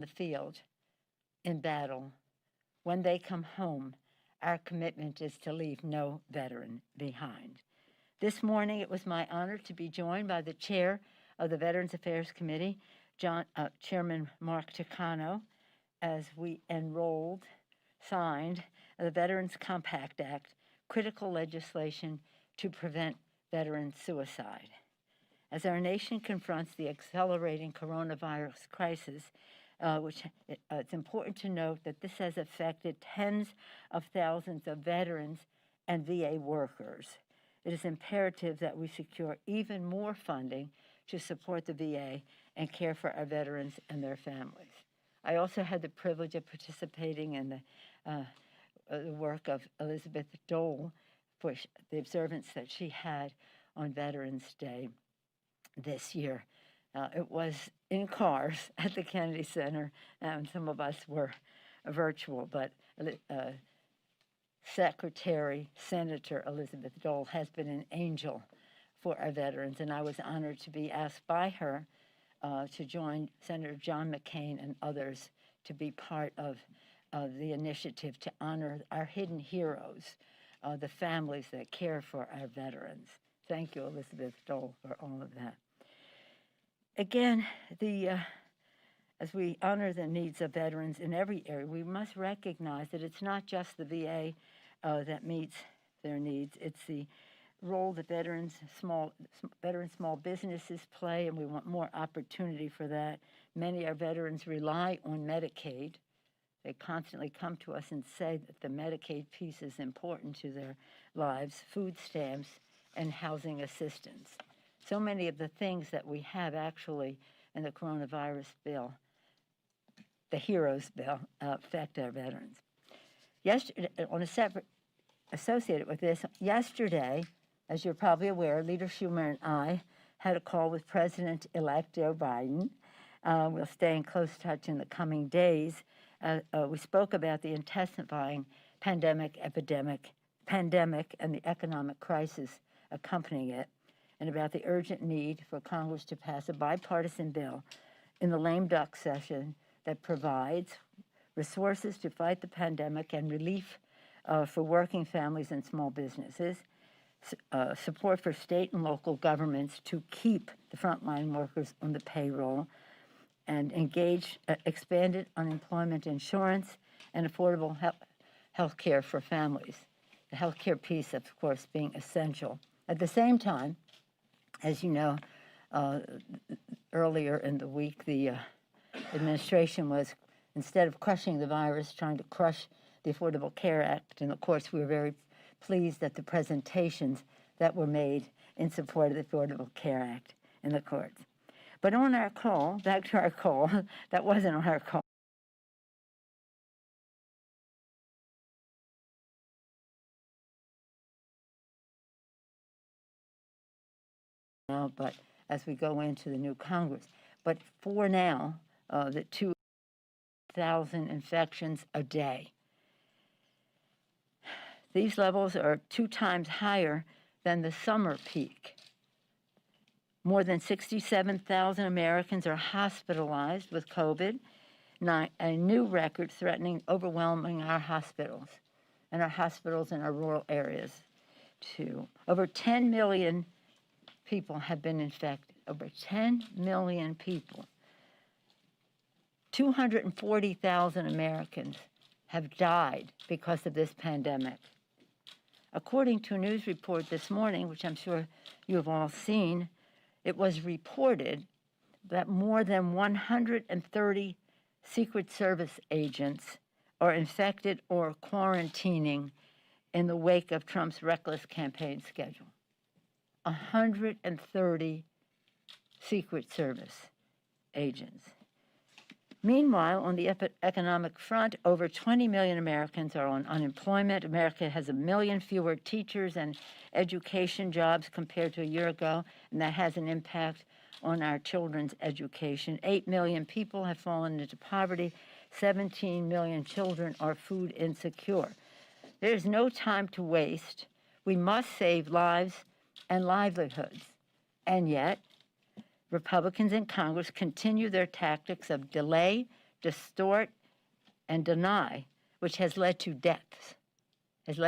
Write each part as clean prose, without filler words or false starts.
the field in battle. When they come home, our commitment is to leave no veteran behind. This morning, it was my honor to be joined by the chair of the Veterans Affairs Committee, Chairman Mark Takano, as we signed the Veterans Compact Act, critical legislation to prevent veteran suicide. As our nation confronts the accelerating coronavirus crisis, it's important to note that this has affected tens of thousands of veterans and VA workers. It is imperative that we secure even more funding to support the VA and care for our veterans and their families. I also had the privilege of participating in the work of Elizabeth Dole for the observance that she had on Veterans Day this year. It was in cars at the Kennedy Center, and some of us were virtual, but Senator Elizabeth Dole has been an angel for our veterans, and I was honored to be asked by her to join Senator John McCain and others to be part of the initiative to honor our hidden heroes, the families that care for our veterans. Thank you, Elizabeth Dole, for all of that. Again, as we honor the needs of veterans in every area, we must recognize that it's not just the VA that meets their needs. It's the role that veteran small businesses play, and we want more opportunity for that. Many of our veterans rely on Medicaid. They constantly come to us and say that the Medicaid piece is important to their lives, food stamps, and housing assistance. So many of the things that we have actually in the coronavirus bill, the HEROES bill, affect our veterans. Yesterday, associated with this, yesterday, as you're probably aware, Leader Schumer and I had a call with President-elect Joe Biden. We'll stay in close touch in the coming days. We spoke about the intensifying pandemic and the economic crisis accompanying it, and about the urgent need for Congress to pass a bipartisan bill in the lame duck session that provides resources to fight the pandemic and relief for working families and small businesses, support for state and local governments to keep the frontline workers on the payroll, and expanded unemployment insurance and affordable health care for families. The health care piece, of course, being essential. At the same time, as you know, earlier in the week, the administration was, instead of crushing the virus, trying to crush the Affordable Care Act. And of course, we were very pleased at the presentations that were made in support of the Affordable Care Act in the courts. But on our call, back to our call, that wasn't on our call. But as we go into the new Congress. But for now, the 2,000 infections a day. These levels are 2 times higher than the summer peak. More than 67,000 Americans are hospitalized with COVID, a new record threatening overwhelming our hospitals in our rural areas too. Over 10 million people have been infected, over 10 million people. 240,000 Americans have died because of this pandemic. According to a news report this morning, which I'm sure you have all seen, it was reported that more than 130 Secret Service agents are infected or quarantining in the wake of Trump's reckless campaign schedule. 130 Secret Service agents. Meanwhile, on the economic front, over 20 million Americans are on unemployment. America has 1 million fewer teachers and education jobs compared to a year ago, and that has an impact on our children's education. 8 million people have fallen into poverty. 17 million children are food insecure. There's no time to waste. We must save lives and livelihoods. And yet, Republicans in Congress continue their tactics of delay, distort, and deny, which has led to deaths. Now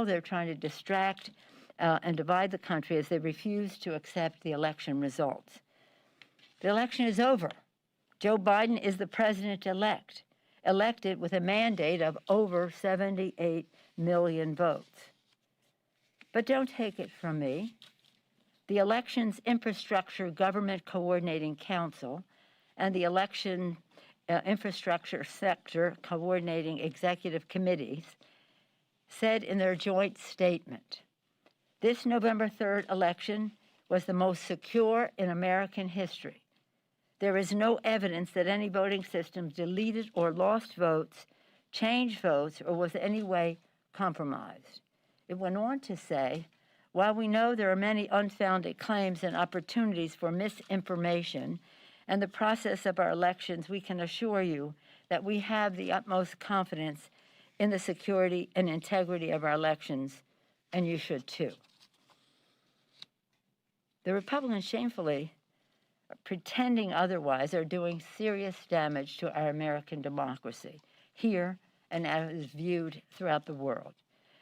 they're trying to distract and divide the country as they refuse to accept the election results. The election is over. Joe Biden is the president-elect, elected with a mandate of over 78 million votes. But don't take it from me. The Elections Infrastructure Government Coordinating Council and the Election Infrastructure Sector Coordinating Executive Committees said in their joint statement, this November 3rd election was the most secure in American history. There is no evidence that any voting system deleted or lost votes, changed votes, or was in any way compromised. It went on to say, while we know there are many unfounded claims and opportunities for misinformation and the process of our elections, we can assure you that we have the utmost confidence in the security and integrity of our elections, and you should too. The Republicans shamefully pretending otherwise are doing serious damage to our American democracy here and as is viewed throughout the world,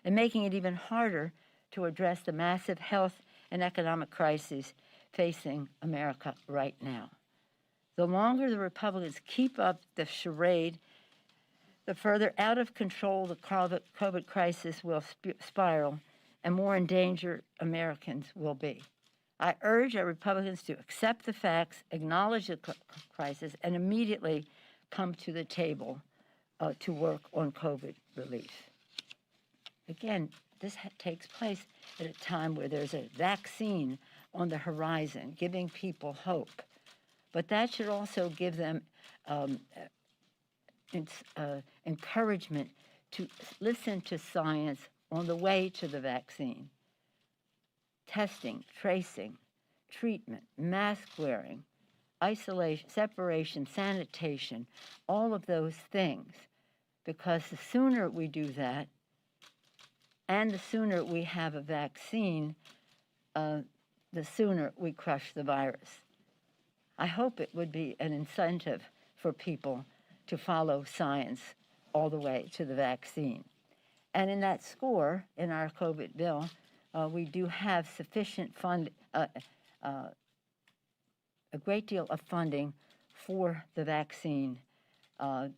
and making it even harder to address the massive health and economic crises facing America right now. The longer the Republicans keep up the charade, the further out of control the COVID crisis will spiral and more endangered Americans will be. I urge our Republicans to accept the facts, acknowledge the crisis, and immediately come to the table to work on COVID relief. Again, this takes place at a time where there's a vaccine on the horizon, giving people hope. But that should also give them encouragement to listen to science on the way to the vaccine. Testing, tracing, treatment, mask wearing, isolation, separation, sanitation, all of those things. Because the sooner we do that, and the sooner we have a vaccine, the sooner we crush the virus. I hope it would be an incentive for people to follow science all the way to the vaccine. And in that score, in our COVID bill, we do have sufficient fund, a great deal of funding for the vaccine. The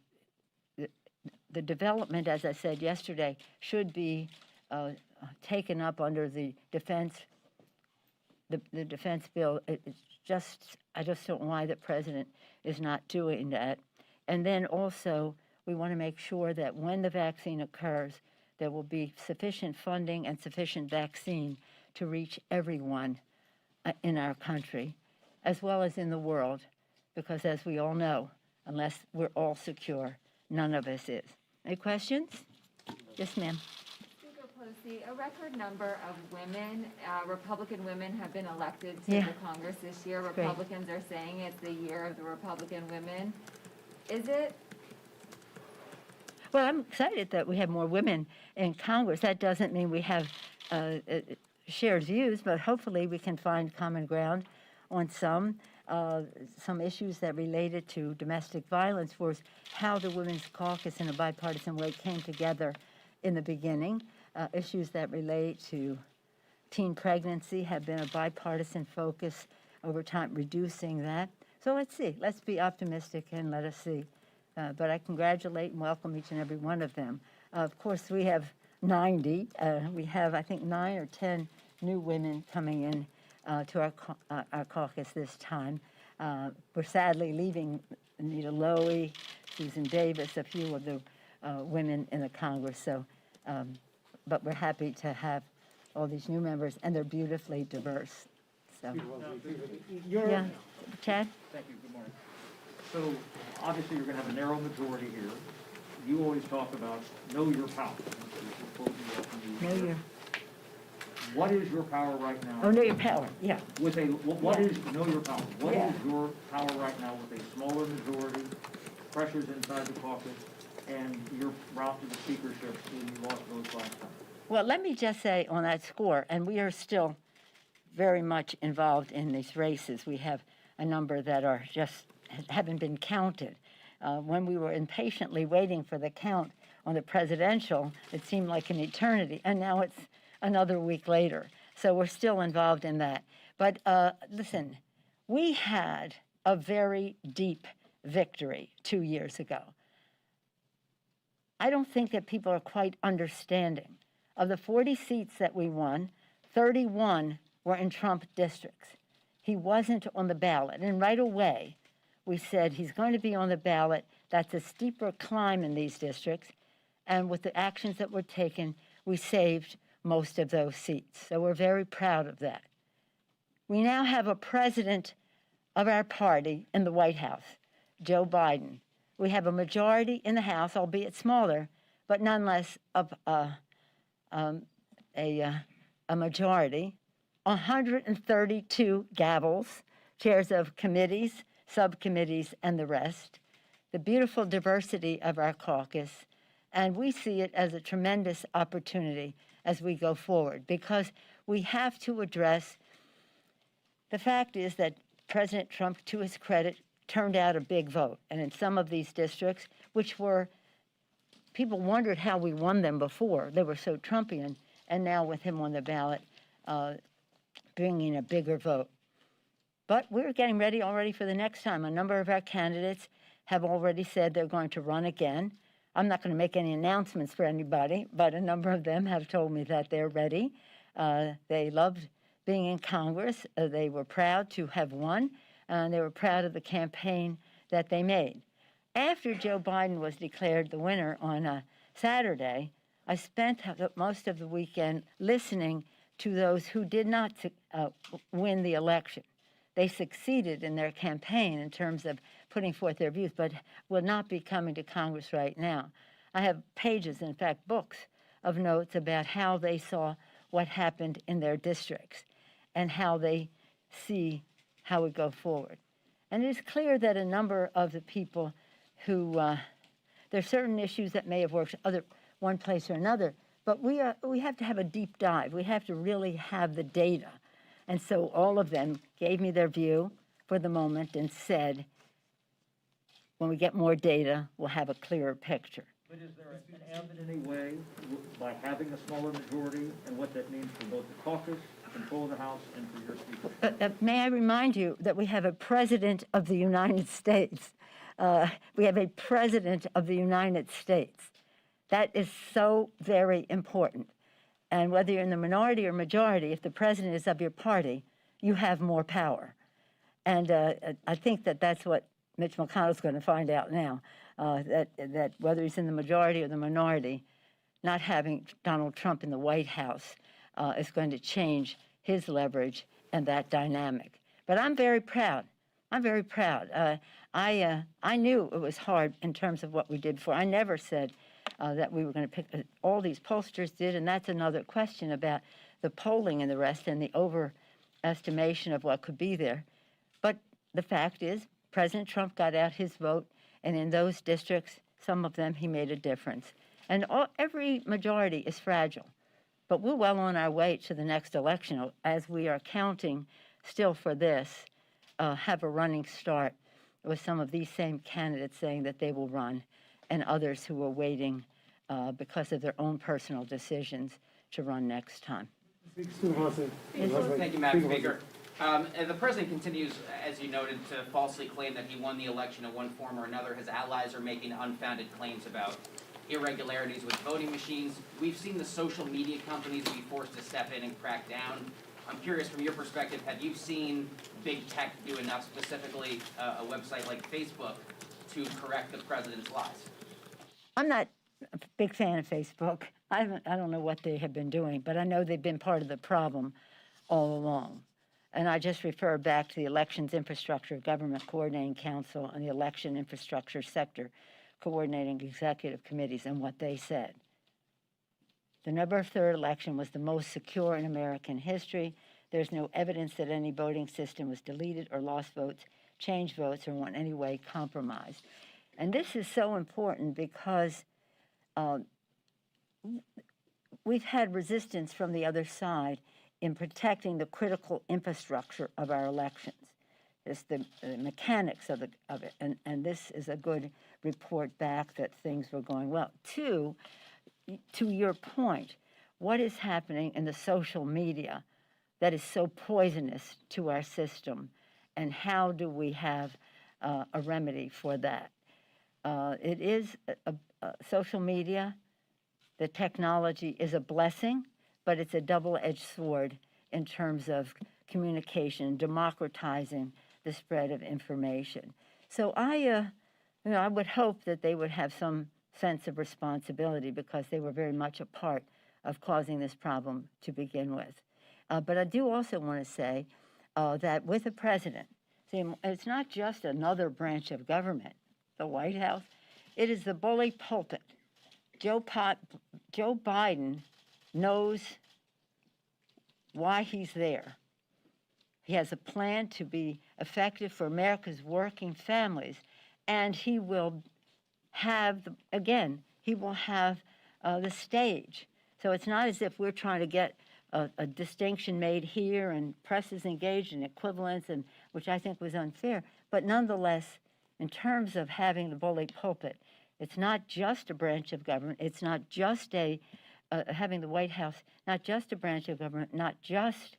development, as I said yesterday, should be taken up under the defense bill. I just don't know why the president is not doing that. And then also, we want to make sure that when the vaccine occurs, there will be sufficient funding and sufficient vaccine to reach everyone in our country, as well as in the world, because as we all know, unless we're all secure, none of us is. Any questions? Yes, ma'am. Speaker Pelosi, a record number of women, Republican women, have been elected to the Congress this year. Republicans are saying it's the year of the Republican women. Is it? Well, I'm excited that we have more women in Congress. That doesn't mean we have shared views, but hopefully we can find common ground on some issues that related to domestic violence, was how the Women's Caucus in a bipartisan way came together in the beginning. Issues that relate to teen pregnancy have been a bipartisan focus over time, reducing that. So let's see. Let's be optimistic and let us see. But I congratulate and welcome each and every one of them. Of course, we have 90. We have, I think, 9 or 10 new women coming in to our caucus this time. We're sadly leaving Anita Lowy, Susan Davis, a few of the women in the Congress. So, but we're happy to have all these new members, and they're beautifully diverse. So, yeah, Chad? Thank you. Good morning. So obviously you're going to have a narrow majority here. You always talk about know your power. Know your. What is your power right now? Oh, know your power. Yeah. With a what is know your power? What is your power right now with a smaller majority, pressures inside the caucus, and your route to the speakership when you lost votes last time? Well, let me just say on that score, and we are still very much involved in these races. We have a number that are just haven't been counted. When we were impatiently waiting for the count on the presidential, it seemed like an eternity, and now it's another week later. So we're still involved in that. But listen, we had a very deep victory 2 years ago. I don't think that people are quite understanding. Of the 40 seats that we won, 31 were in Trump districts. He wasn't on the ballot. And right away, we said he's going to be on the ballot. That's a steeper climb in these districts. And with the actions that were taken, we saved most of those seats. So we're very proud of that. We now have a president of our party in the White House, Joe Biden. We have a majority in the House, albeit smaller, but nonetheless of a majority, 132 gavels, chairs of committees, subcommittees, and the rest, the beautiful diversity of our caucus, and we see it as a tremendous opportunity as we go forward, because we have to address the fact is that President Trump, to his credit, turned out a big vote. And in some of these districts, which were, people wondered how we won them before. They were so Trumpian. And now with him on the ballot, bringing a bigger vote. But we're getting ready already for the next time. A number of our candidates have already said they're going to run again. I'm not going to make any announcements for anybody, but a number of them have told me that they're ready. They loved being in Congress. They were proud to have won, and they were proud of the campaign that they made. After Joe Biden was declared the winner on Saturday, I spent most of the weekend listening to those who did not win the election. They succeeded in their campaign in terms of putting forth their views, but will not be coming to Congress right now. I have pages, in fact, books of notes about how they saw what happened in their districts and how they see how we go forward. And it is clear that a number of the people who, there are certain issues that may have worked one place or another, but we have to have a deep dive. We have to really have the data. And so all of them gave me their view for the moment and said, when we get more data, we'll have a clearer picture. But is there an end in any way by having a smaller majority and what that means for both the caucus, control of the House, and for your speaker? May I remind you that we have a president of the United States. We have a president of the United States. That is so very important. And whether you're in the minority or majority, if the president is of your party, you have more power. And I think that that's what Mitch McConnell's going to find out now, that whether he's in the majority or the minority, not having Donald Trump in the White House is going to change his leverage and that dynamic. But I'm very proud. I'm very proud. I knew it was hard in terms of what we did before. I never said that we were going to pick, all these pollsters did, and that's another question about the polling and the rest and the overestimation of what could be there. But the fact is, President Trump got out his vote, and in those districts, some of them, he made a difference. And every majority is fragile. But we're well on our way to the next election as we are counting still for this, have a running start with some of these same candidates saying that they will run and others who are waiting because of their own personal decisions to run next time. Thank you, Madam Speaker. And the president continues, as you noted, to falsely claim that he won the election in one form or another. His allies are making unfounded claims about irregularities with voting machines. We've seen the social media companies be forced to step in and crack down. I'm curious, from your perspective, have you seen big tech do enough, specifically a website like Facebook, to correct the president's lies? I'm not a big fan of Facebook. I don't know what they have been doing, but I know they've been part of the problem all along. And I just refer back to the Elections Infrastructure Government Coordinating Council and the Election Infrastructure Sector Coordinating Executive Committees and what they said. The November 3rd election was the most secure in American history. There's no evidence that any voting system was deleted or lost votes, changed votes, or in any way compromised. And this is so important because we've had resistance from the other side in protecting the critical infrastructure of our elections. It's the mechanics of it, and this is a good report back that things were going well. Two, to your point, what is happening in the social media that is so poisonous to our system, and how do we have a remedy for that? It is social media, the technology is a blessing, but it's a double-edged sword in terms of communication, democratizing the spread of information. So I would hope that they would have some sense of responsibility because they were very much a part of causing this problem to begin with. But I do also want to say that with the president, see, it's not just another branch of government, the White House, it is the bully pulpit. Joe Biden knows why he's there. He has a plan to be effective for America's working families, and he will have, he will have the stage. So it's not as if we're trying to get a distinction made here and press is engaged in equivalence, and which I think was unfair. But nonetheless, in terms of having the bully pulpit, it's not just a branch of government. It's not just having the White House, not just a branch of government, not just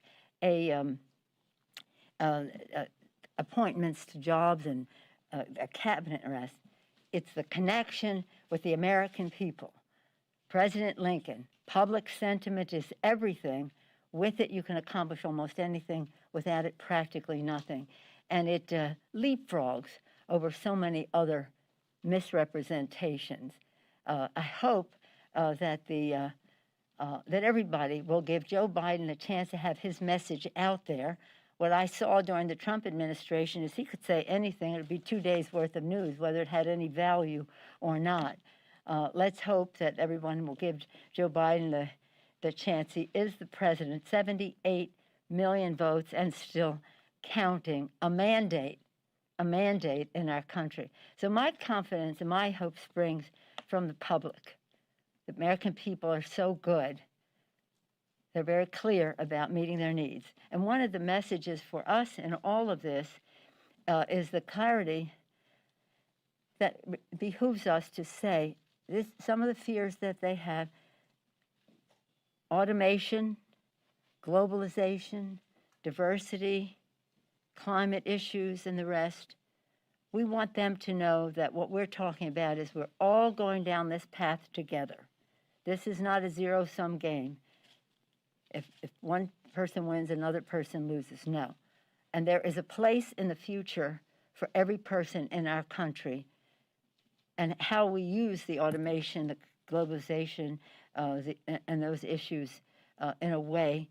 appointments to jobs and a cabinet arrest. It's the connection with the American people. President Lincoln, public sentiment is everything. With it, you can accomplish almost anything. Without it, practically nothing. And it leapfrogs over so many other misrepresentations. I hope that that everybody will give Joe Biden a chance to have his message out there. What I saw during the Trump administration is he could say anything. It would be 2 days' worth of news, whether it had any value or not. Let's hope that everyone will give Joe Biden the chance. He is the president, 78 million votes and still counting, a mandate in our country. So my confidence and my hope springs from the public. The American people are so good. They're very clear about meeting their needs. And one of the messages for us in all of this is the clarity that behooves us to say some of the fears that they have: automation, globalization, diversity, climate issues, and the rest. We want them to know that what we're talking about is we're all going down this path together. This is not a zero-sum game. If one person wins, another person loses. No. And there is a place in the future for every person in our country. And how we use the automation, the globalization, and those issues in a way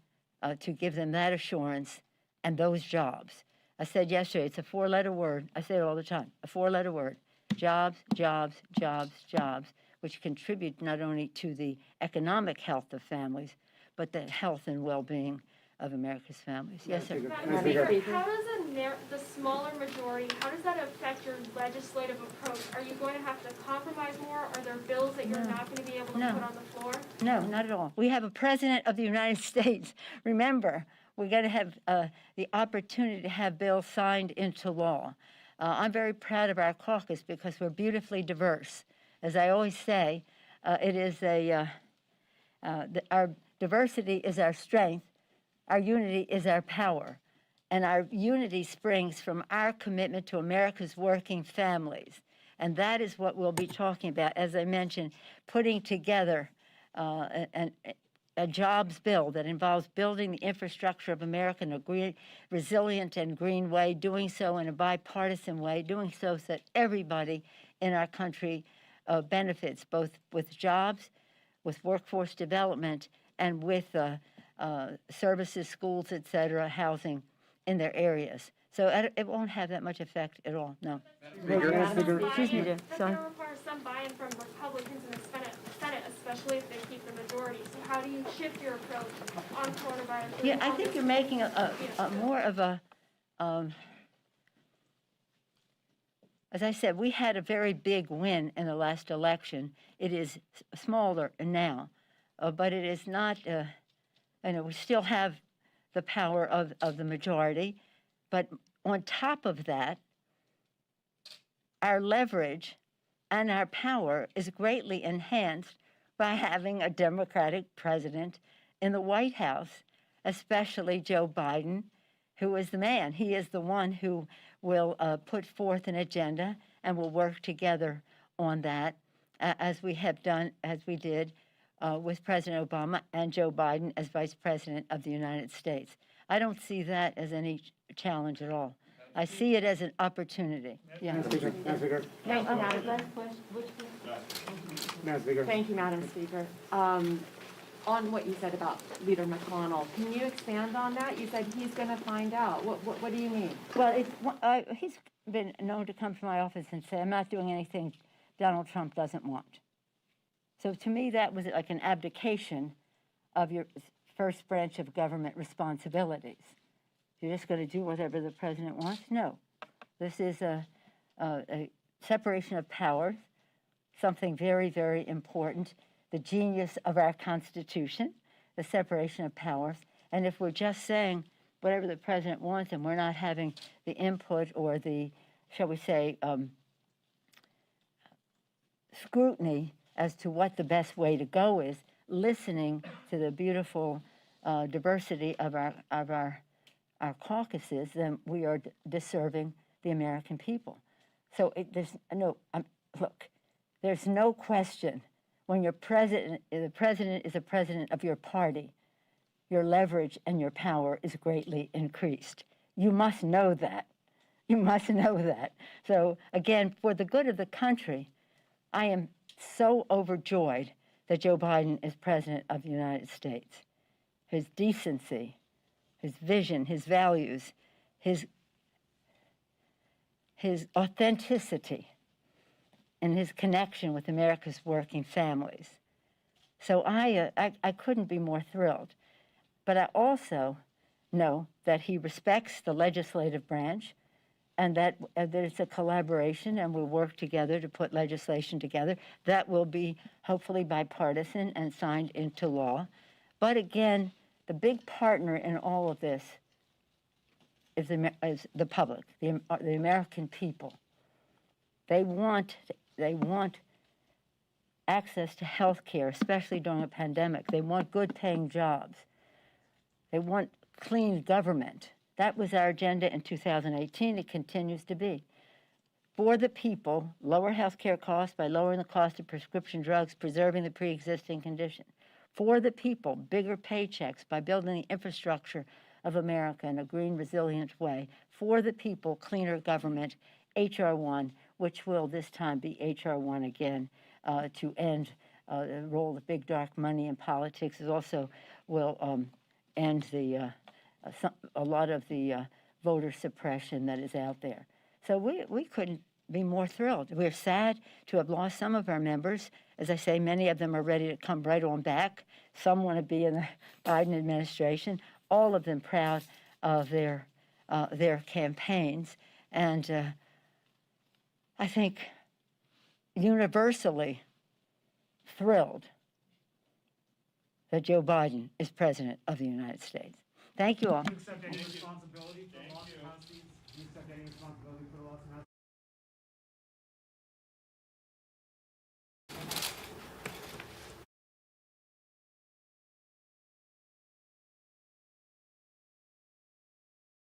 to give them that assurance and those jobs. I said yesterday, it's a four-letter word. I say it all the time, a four-letter word: jobs, jobs, jobs, jobs, which contribute not only to the economic health of families, but the health and well-being of America's families. Yes, sir. Madam Speaker, how does the smaller majority, how does that affect your legislative approach? Are you going to have to compromise more? Are there bills that you're not going to be able to put on the floor? No, not at all. We have a president of the United States. Remember, we're going to have the opportunity to have bills signed into law. I'm very proud of our caucus because we're beautifully diverse. As I always say, it is our diversity is our strength. Our unity is our power, and our unity springs from our commitment to America's working families, and that is what we'll be talking about. As I mentioned, putting together a jobs bill that involves building the infrastructure of America in a resilient and green way, doing so in a bipartisan way, doing so that everybody in our country benefits, both with jobs, with workforce development, and with services, schools, et cetera, housing in their areas. So it won't have that much effect at all, no. Excuse me, dear. That's going to require some buy-in from Republicans in the Senate, especially if they keep the majority. So how do you shift your approach on coronavirus? Yeah, I think you're making a more of a, as I said, we had a very big win in the last election. It is smaller now, but it is not, we still have the power of the majority, but on top of that, our leverage and our power is greatly enhanced by having a Democratic president in the White House, especially Joe Biden, who is the man. He is the one who will put forth an agenda and will work together on that, as we have done, as we did with President Obama and Joe Biden as Vice President of the United States. I don't see that as any challenge at all. I see it as an opportunity. Yeah. Madam Speaker. Thank you, Madam. Madam Speaker. Thank you, Madam Speaker. On what you said about Leader McConnell, can you expand on that? You said he's going to find out. What do you mean? Well, he's been known to come to my office and say, I'm not doing anything Donald Trump doesn't want. So to me, that was like an abdication of your first branch of government responsibilities. You're just going to do whatever the president wants? No. This is a separation of powers, something very, very important, the genius of our Constitution, the separation of powers. And if we're just saying whatever the president wants and we're not having the input or the, shall we say, scrutiny as to what the best way to go is, listening to the beautiful diversity of our caucuses, then we are disserving the American people. So look, there's no question when the president is a president of your party, your leverage and your power is greatly increased. You must know that. You must know that. So again, for the good of the country, I am so overjoyed that Joe Biden is president of the United States. His decency, his vision, his values, his authenticity, and his connection with America's working families. So I couldn't be more thrilled. But I also know that he respects the legislative branch and that there's a collaboration and we'll work together to put legislation together that will be hopefully bipartisan and signed into law. But again, the big partner in all of this is the public, the American people. They want access to health care, especially during a pandemic. They want good paying jobs. They want clean government. That was our agenda in 2018. It continues to be. For the people, lower health care costs by lowering the cost of prescription drugs, preserving the pre-existing condition. For the people, bigger paychecks by building the infrastructure of America in a green, resilient way. For the people, cleaner government, H.R. 1, which will this time be H.R. 1 again, to end the role of big dark money in politics. It also will end a lot of the voter suppression that is out there. So we couldn't be more thrilled. We're sad to have lost some of our members. As I say, many of them are ready to come right on back. Some want to be in the Biden administration. All of them proud of their campaigns. And I think universally thrilled that Joe Biden is president of the United States. Thank you all. Do you accept any responsibility for loss of House seats? Do you accept any responsibility for the loss of House